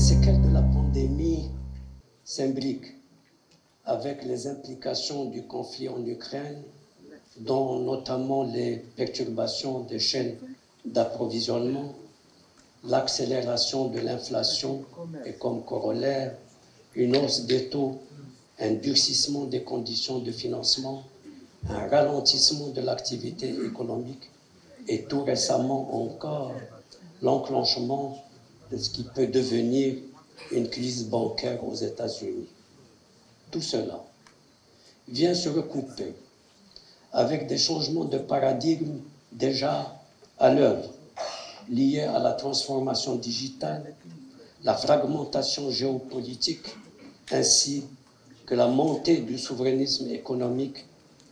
séquelles de la pandémie s'imbriquent avec les implications du conflit en Ukraine, dont notamment les perturbations des chaînes d'approvisionnement, l'accélération de l'inflation et comme corollaire, une hausse des taux, un durcissement des conditions de financement, un ralentissement de l'activité économique et tout récemment encore l'enclenchement de ce qui peut devenir une crise bancaire aux États-Unis. Tout cela vient se recouper avec des changements de paradigme déjà à l'œuvre, liés à la transformation digitale, la fragmentation géopolitique, ainsi que la montée du souverainisme économique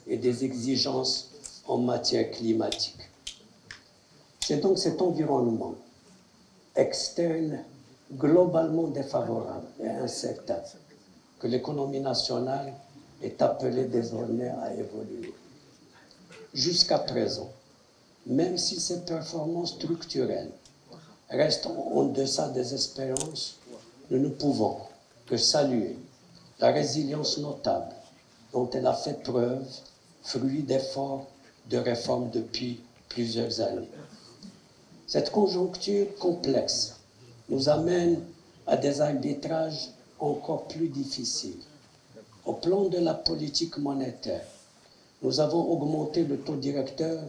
et des exigences en matière climatique. C'est donc cet environnement externe globalement défavorable et incertain que l'économie nationale est appelée désormais à évoluer. Jusqu'à présent, même si ces performances structurelles restent en deçà des espérances, nous ne pouvons que saluer la résilience notable dont elle a fait preuve, fruit d'efforts de réforme depuis plusieurs années. Cette conjoncture complexe nous amène à des arbitrages encore plus difficiles. Au plan de la politique monétaire, nous avons augmenté le taux directeur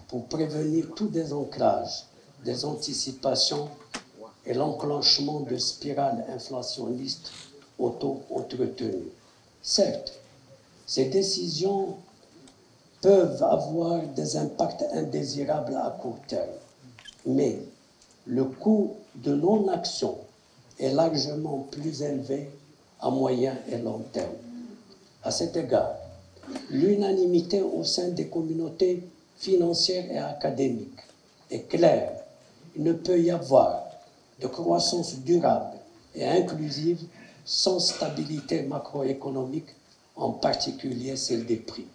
pour prévenir tout désancrage, des anticipations et l'enclenchement de spirales inflationnistes auto-entretenues. Certes, ces décisions peuvent avoir des impacts indésirables à court terme, mais le coût de non-action est largement plus élevé à moyen et long terme. À cet égard, l'unanimité au sein des communautés financières et académiques est claire. Il ne peut y avoir de croissance durable et inclusive sans stabilité macroéconomique, en particulier celle des prix.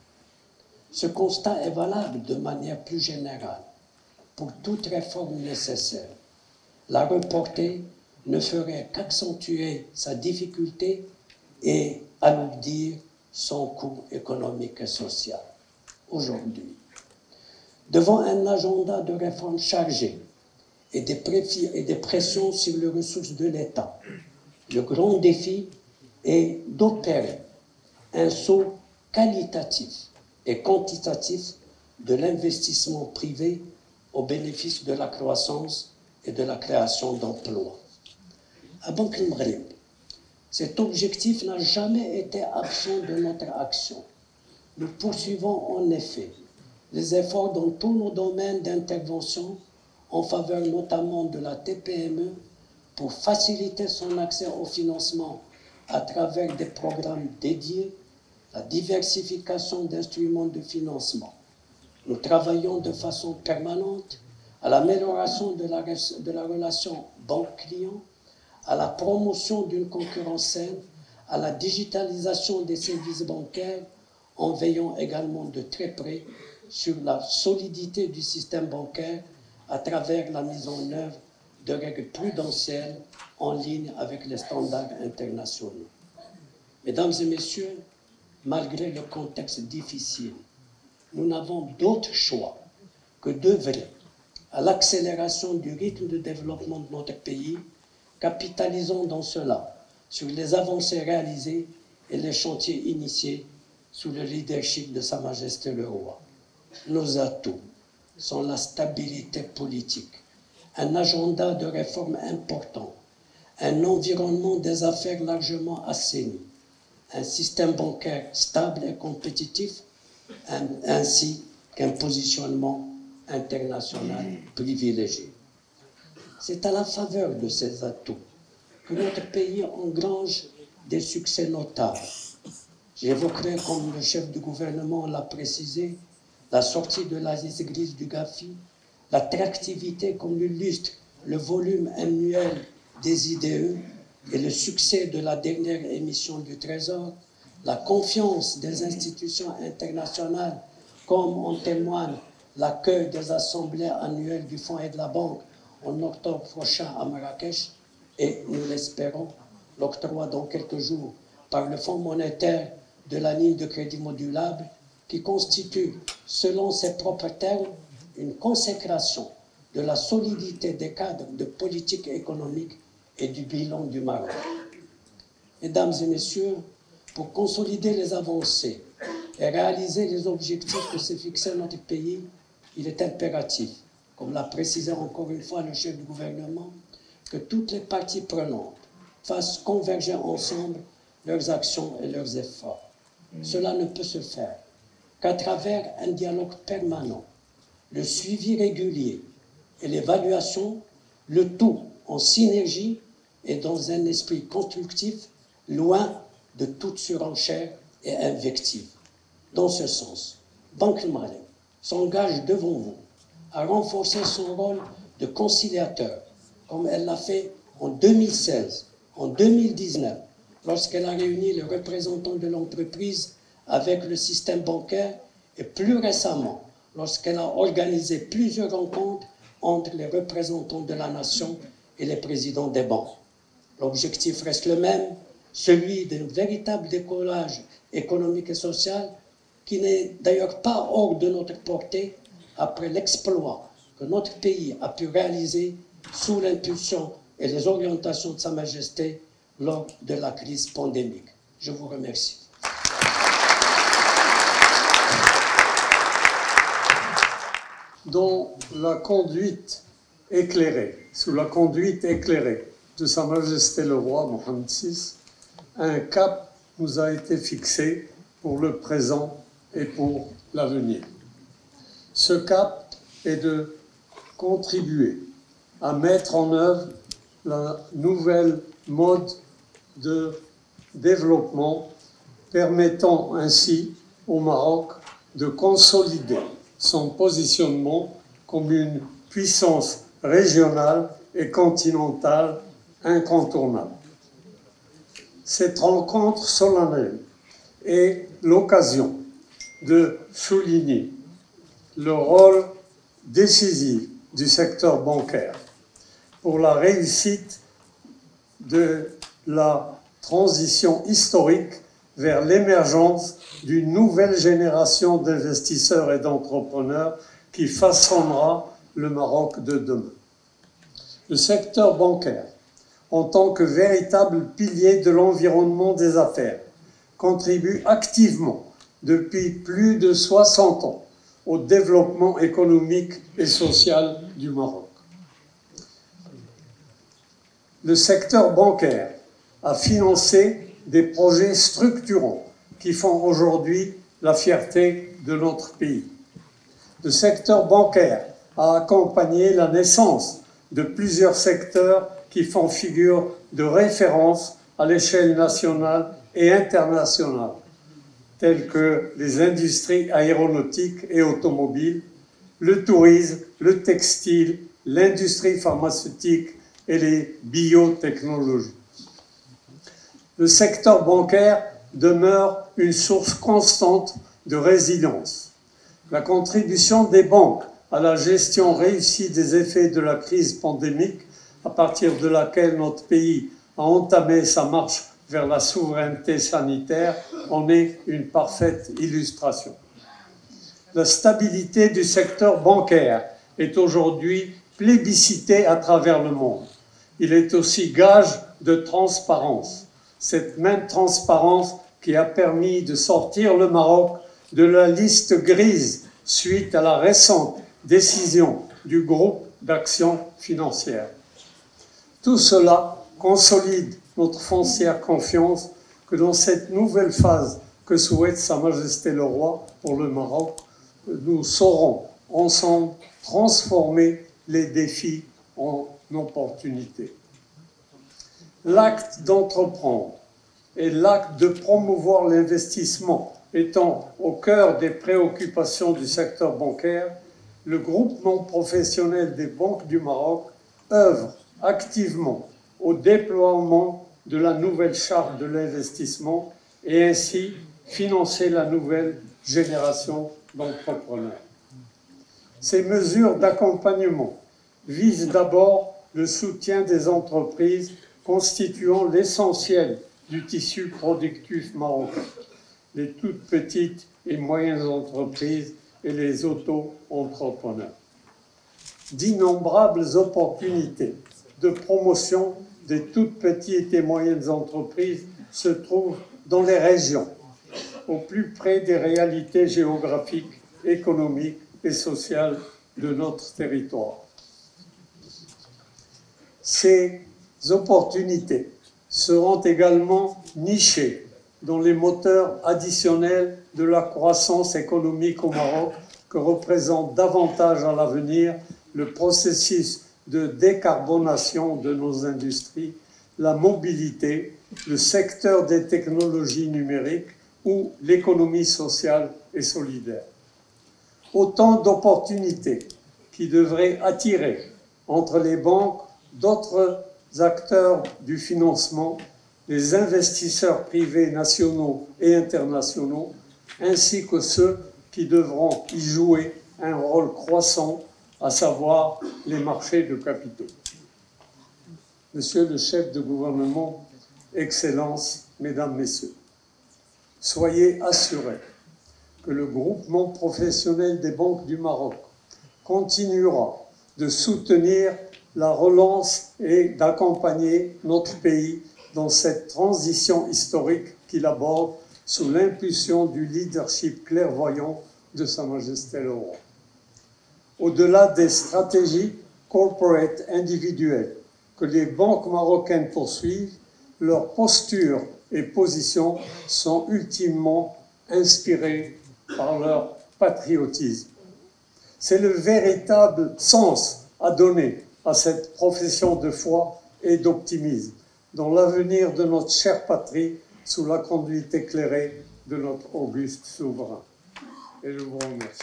Ce constat est valable de manière plus générale pour toute réforme nécessaire. La reporter ne ferait qu'accentuer sa difficulté et alourdir son coût économique et social. Aujourd'hui, devant un agenda de réformes chargé et des pressions sur les ressources de l'État, le grand défi est d'opérer un saut qualitatif et quantitatif de l'investissement privé au bénéfice de la croissance et de la création d'emplois. À Banque Maghreb, cet objectif n'a jamais été absent de notre action. Nous poursuivons en effet les efforts dans tous nos domaines d'intervention en faveur notamment de la TPME pour faciliter son accès au financement à travers des programmes dédiés, la diversification d'instruments de financement. Nous travaillons de façon permanente à l'amélioration de la relation banque-client, à la promotion d'une concurrence saine, à la digitalisation des services bancaires, en veillant également de très près sur la solidité du système bancaire à travers la mise en œuvre de règles prudentielles en ligne avec les standards internationaux. Mesdames et messieurs, malgré le contexte difficile, nous n'avons d'autre choix que d'œuvrer à l'accélération du rythme de développement de notre pays, capitalisant dans cela sur les avancées réalisées et les chantiers initiés sous le leadership de Sa Majesté le Roi. Nos atouts sont la stabilité politique, un agenda de réformes important, un environnement des affaires largement assaini, un système bancaire stable et compétitif, ainsi qu'un positionnement international privilégié. C'est à la faveur de ces atouts que notre pays engrange des succès notables. J'évoquerai, comme le chef du gouvernement l'a précisé, la sortie de la liste grise du GAFI, l'attractivité comme l'illustre le volume annuel des IDE et le succès de la dernière émission du Trésor, la confiance des institutions internationales, comme en témoigne l'accueil des assemblées annuelles du Fonds et de la Banque en octobre prochain à Marrakech, et, nous l'espérons, l'octroi dans quelques jours par le Fonds monétaire de la ligne de crédit modulable qui constitue, selon ses propres termes, une consécration de la solidité des cadres de politique économique et du bilan du Maroc. Mesdames et messieurs, pour consolider les avancées et réaliser les objectifs que s'est fixé notre pays, il est impératif, comme l'a précisé encore une fois le chef du gouvernement, que toutes les parties prenantes fassent converger ensemble leurs actions et leurs efforts. Cela ne peut se faire qu'à travers un dialogue permanent, le suivi régulier et l'évaluation, le tout en synergie et dans un esprit constructif, loin de toute surenchère et invective. Dans ce sens, Banque Mali s'engage devant vous à renforcer son rôle de conciliateur, comme elle l'a fait en 2016, en 2019, lorsqu'elle a réuni les représentants de l'entreprise avec le système bancaire et plus récemment, lorsqu'elle a organisé plusieurs rencontres entre les représentants de la nation et les présidents des banques. L'objectif reste le même, celui d'un véritable décollage économique et social qui n'est d'ailleurs pas hors de notre portée après l'exploit que notre pays a pu réaliser sous l'impulsion et les orientations de Sa Majesté lors de la crise pandémique. Je vous remercie. Dans la conduite éclairée, sous la conduite éclairée de Sa Majesté le Roi Mohammed VI, un cap nous a été fixé pour le présent et pour l'avenir. Ce cap est de contribuer à mettre en œuvre la nouvelle mode de développement permettant ainsi au Maroc de consolider son positionnement comme une puissance régionale et continentale incontournable. Cette rencontre solennelle est l'occasion de souligner le rôle décisif du secteur bancaire pour la réussite de la transition historique vers l'émergence d'une nouvelle génération d'investisseurs et d'entrepreneurs qui façonnera le Maroc de demain. Le secteur bancaire, en tant que véritable pilier de l'environnement des affaires, contribue activement depuis plus de 60 ans au développement économique et social du Maroc. Le secteur bancaire a financé des projets structurants qui font aujourd'hui la fierté de notre pays. Le secteur bancaire a accompagné la naissance de plusieurs secteurs qui font figure de référence à l'échelle nationale et internationale, tels que les industries aéronautiques et automobiles, le tourisme, le textile, l'industrie pharmaceutique et les biotechnologies. Le secteur bancaire demeure une source constante de résilience. La contribution des banques à la gestion réussie des effets de la crise pandémique, à partir de laquelle notre pays a entamé sa marche vers la souveraineté sanitaire, en est une parfaite illustration. La stabilité du secteur bancaire est aujourd'hui plébiscitée à travers le monde. Il est aussi gage de transparence. Cette même transparence qui a permis de sortir le Maroc de la liste grise suite à la récente décision du groupe d'action financière. Tout cela consolide notre foncière confiance que dans cette nouvelle phase que souhaite Sa Majesté le Roi pour le Maroc, nous saurons ensemble transformer les défis en opportunités. L'acte d'entreprendre et l'acte de promouvoir l'investissement étant au cœur des préoccupations du secteur bancaire, le groupement professionnel des banques du Maroc œuvre activement au déploiement de la nouvelle charte de l'investissement et ainsi financer la nouvelle génération d'entrepreneurs. Ces mesures d'accompagnement visent d'abord le soutien des entreprises constituant l'essentiel du tissu productif marocain, les toutes petites et moyennes entreprises et les auto-entrepreneurs. D'innombrables opportunités de promotion des toutes petites et moyennes entreprises se trouvent dans les régions, au plus près des réalités géographiques, économiques et sociales de notre territoire. Ces opportunités seront également nichées dans les moteurs additionnels de la croissance économique au Maroc que représente davantage à l'avenir le processus de décarbonation de nos industries, la mobilité, le secteur des technologies numériques ou l'économie sociale et solidaire. Autant d'opportunités qui devraient attirer entre les banques d'autres acteurs du financement, les investisseurs privés nationaux et internationaux, ainsi que ceux qui devront y jouer un rôle croissant, à savoir les marchés de capitaux. Monsieur le chef de gouvernement, Excellences, Mesdames, Messieurs, soyez assurés que le groupement professionnel des banques du Maroc continuera de soutenir la relance et d'accompagner notre pays dans cette transition historique qu'il aborde sous l'impulsion du leadership clairvoyant de Sa Majesté le Roi. Au-delà des stratégies corporate individuelles que les banques marocaines poursuivent, leurs postures et positions sont ultimement inspirées par leur patriotisme. C'est le véritable sens à donner à cette profession de foi et d'optimisme dans l'avenir de notre chère patrie sous la conduite éclairée de notre auguste souverain. Et je vous remercie.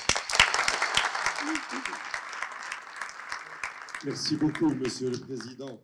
Merci beaucoup, Monsieur le Président.